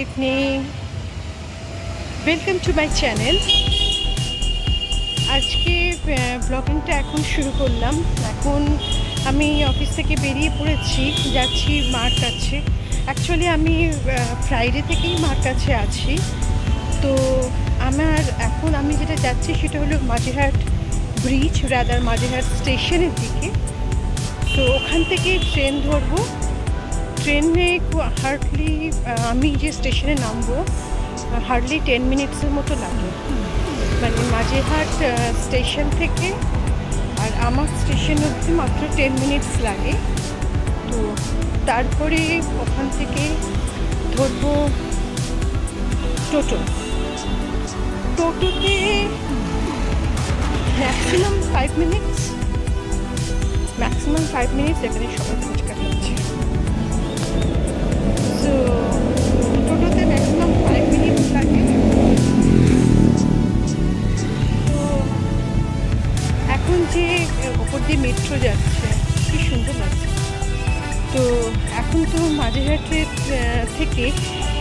evening. Welcome to my channel. আজকে ব্লগিংটা এখন শুরু করলাম। এখন আমি অফিস থেকে বেরিয়ে পড়েছি, যাচ্ছি মার কাছে। অ্যাকচুয়ালি আমি ফ্রাইডে থেকেই মার কাছে আছি। তো এখন আমি যেটা যাচ্ছি সেটা হলো মাঝেরহাট ব্রিজ, রাদার মাঝেরহাট স্টেশনের দিকে। তো ওখান থেকে ট্রেন ধরবো। ট্রেনে হার্ডলি আমি যে স্টেশনে নামবো হার্ডলি 10 মিনিটসের মতো লাগে, মানে মাঝেরহাট স্টেশন থেকে আর আমার স্টেশন অবধি মাত্র 10 মিনিটস লাগে। তো তারপরে ওখান থেকে ধরবো টোটোতে ম্যাক্সিমাম 5 মিনিটস এখানে সবাই ফুচকা খাচ্ছে। তো টোটোতে ম্যাক্সিমাম 5 মিনিটস লাগে। তো এখন যে ওপর দিয়ে মেট্রো যাচ্ছে কি সুন্দর লাগছে। তো এখন তো মাঝেরহাটের থেকে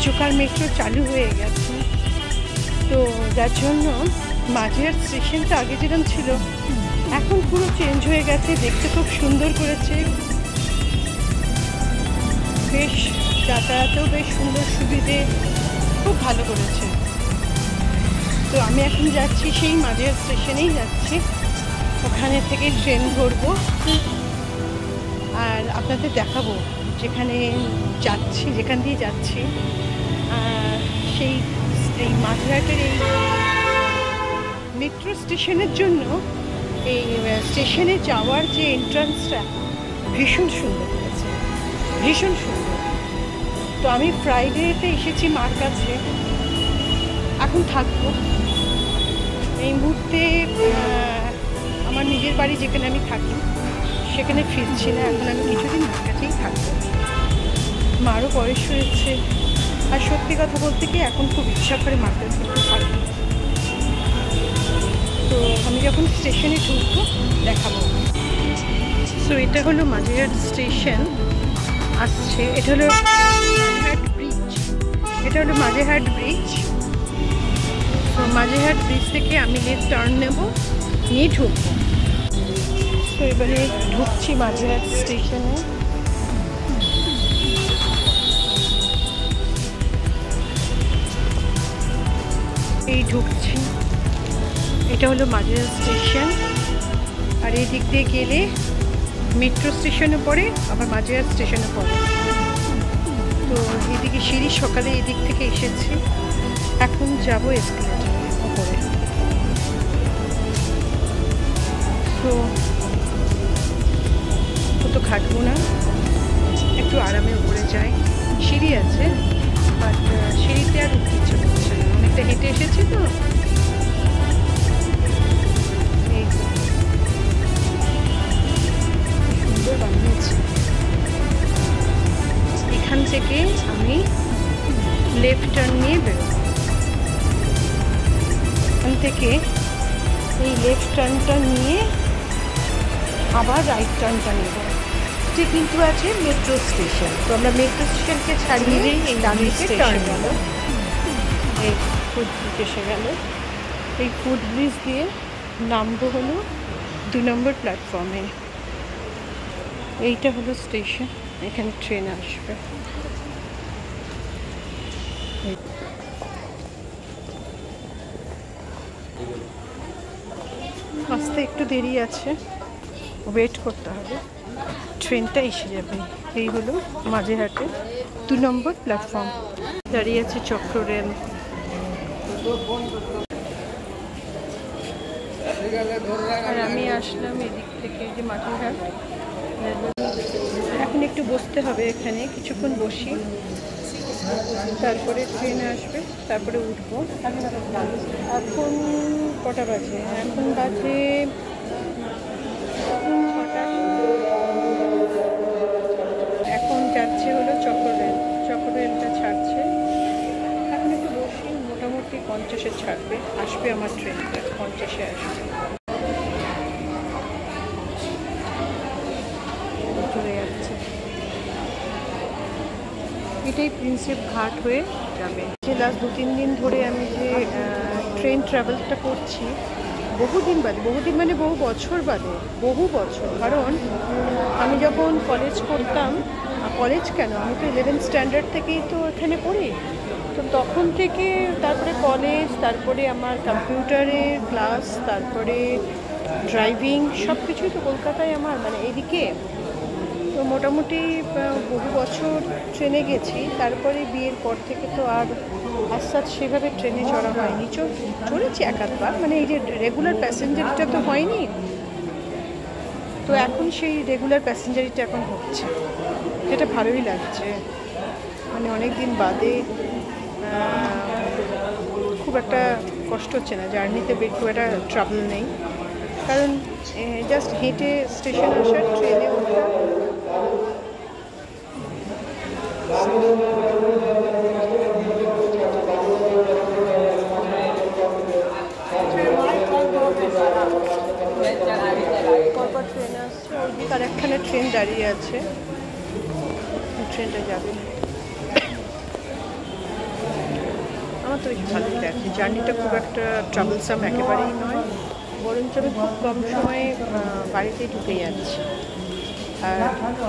চোকার মেট্রো চালু হয়ে গেছে। তো যার জন্য মাঝেরহাট স্টেশনটা আগে যেরকম ছিল এখন পুরো চেঞ্জ হয়ে গেছে, দেখতে খুব সুন্দর করেছে, বেশ যাতায়াতেও বেশ সুন্দর সুবিধে, খুব ভালো করেছে। তো আমি এখন যাচ্ছি সেই মাঝেরহাট স্টেশনেই যাচ্ছি, ওখানে থেকে ট্রেন ধরবো আর আপনাদের দেখাবো যেখান দিয়ে যাচ্ছি সেই মাঝেরহাটের এই মেট্রো স্টেশনের জন্য এই স্টেশনে যাওয়ার যে এন্ট্রান্সটা ভীষণ সুন্দর হয়েছে, ভীষণ সুন্দর। তো আমি ফ্রাইডেতে এসেছি মার কাছে, এখন থাকবো। এই মুহূর্তে আমার নিজের বাড়ি যেখানে আমি থাকি সেখানে ফিরছি না, এখন আমি কিছুদিন মার কাছেই থাকবো। মারও বয়স হয়েছে, আর সত্যি কথা বলতে কি এখন খুব ইচ্ছা করে মার কাছে একটু থাকবো। তো আমি যখন স্টেশনে ঢুকবো দেখাবো। সো এটা হলো মাঝেরহাট স্টেশন আসছে, এটা হলো মাঝেরহাট ব্রিজ। তো মাঝেরহাট ব্রিজ থেকে আমি লেফট টার্ন নেব, নিয়ে ঢুকবো। তো এবারে ঢুকছি মাঝেরহাট স্টেশনে। এই ঢুকছি, এটা হলো মাঝেরহাট স্টেশন। আর এই দিক দিয়ে গেলে মেট্রো স্টেশনে পড়ে, আবার মাঝেরহাট স্টেশনে পড়ে। তো এদিকে সিঁড়ি, সকালে এদিক থেকে এসেছি, এখন যাবো এসকেলেটরের উপরে। তো তো খাটবো না, একটু আরামে উপরে যাই। সিঁড়ি আছে বাট সিঁড়িতে আর উঠতে ইচ্ছে করছে না, অনেকটা হেঁটে এসেছি তো। এই সুন্দর বানিয়েছে। এখান থেকে আমি লেফট টার্ন নিয়ে বেরোব। এখান থেকে এই লেফট টার্নটা নিয়ে আবার রাইট টার্নটা নেব। কিন্তু আছে মেট্রো স্টেশন, তো আমরা মেট্রো স্টেশনকে ছাড়িয়ে এই ডানের স্টেশন গেল, এই ফুট ব্রিজ এসে গেল। এই ফুট ব্রিজ দিয়ে নামবো হলো 2 নম্বর প্ল্যাটফর্মে। এইটা হলো স্টেশন, এখানে ট্রেন আসবে। আসতে একটু দেরি আছে, ওয়েট করতে হবে, ট্রেনটা এসে যাবে। এই হলো মাঝেরহাটে 2 নম্বর প্ল্যাটফর্ম। দাঁড়িয়ে আছে চক্র রেল। আর আমি আসলাম এদিক থেকে, যে মাঝেরহাট। এখন একটু বসতে হবে এখানে, কিছুক্ষণ বসি, তারপরে ট্রেন আসবে, তারপরে উঠবো। এখন কটা বাজে? এখন বাজে 6টা। এখন যাচ্ছে হলো চক্র রেলটা ছাড়ছে। এখন একটু বসি, মোটামুটি 50-এ ছাড়বে, আসবে আমার ট্রেনটা 50-এ আসবে। চলে যাচ্ছে। এটাই প্রিন্সেপ ঘাট হয়ে যাবে। যে লাস্ট 2-3 দিন ধরে আমি যে ট্রেন ট্রাভেলটা করছি, বহুদিন বাদে, বহুদিন মানে বহু বছর বাদে, বহু বছর। কারণ আমি যখন কলেজ করতাম, কলেজ কেন, আমি তো 11th স্ট্যান্ডার্ড থেকেই তো এখানে পড়ি। তো তখন থেকে তারপরে কলেজ, তারপরে আমার কম্পিউটারের ক্লাস, তারপরে ড্রাইভিং, সব কিছুই তো কলকাতায় আমার, মানে এদিকে। তো মোটামুটি বহু বছর ট্রেনে গেছি। তারপরে বিয়ের পর থেকে তো আর আস্তে সেভাবে ট্রেনে চড়া হয়নি। চড়েছি এক আধবার, মানে এই যে রেগুলার প্যাসেঞ্জারিটা তো হয়নি। তো এখন সেই রেগুলার প্যাসেঞ্জারিটা এখন হচ্ছে, যেটা ভালোই লাগছে। মানে অনেক দিন বাদে খুব একটা কষ্ট হচ্ছে না জার্নিতে, খুব একটা ট্রাভেল নেই। কারণ জাস্ট হেঁটে স্টেশন আসার, ট্রেনে ওঠা। পরপর ট্রেন আসছে, ওইদিকে আর একখানে ট্রেন দাঁড়িয়ে আছে, ট্রেনটা যাবে। আমার তো বেশ ভালোই লাগছে, জার্নিটা খুব একটা ট্রাভেলসাম একেবারেই নয়, বরঞ্চ আমি খুব কম সময়ে বাড়িতে ঢুকে যাচ্ছি। আর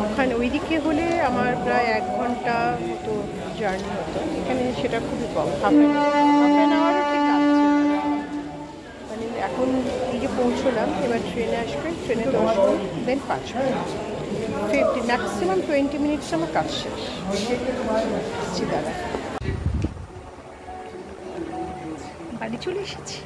ওখানে ওইদিকে হলে আমার প্রায় 1 ঘন্টা মতো জার্নি হতো, এখানে সেটা খুবই কম, হাফ অ্যান আওয়ারও ঠিক আছে। মানে এখন এই যে পৌঁছলাম, এবার ট্রেনে আসবে, ট্রেনে 10 মিনিট, দেন 5 মিনিট, 50 ম্যাক্সিমাম 20 মিনিটস আমার কাজ শেষ। দাঁড়া, বাড়ি চলে এসেছি।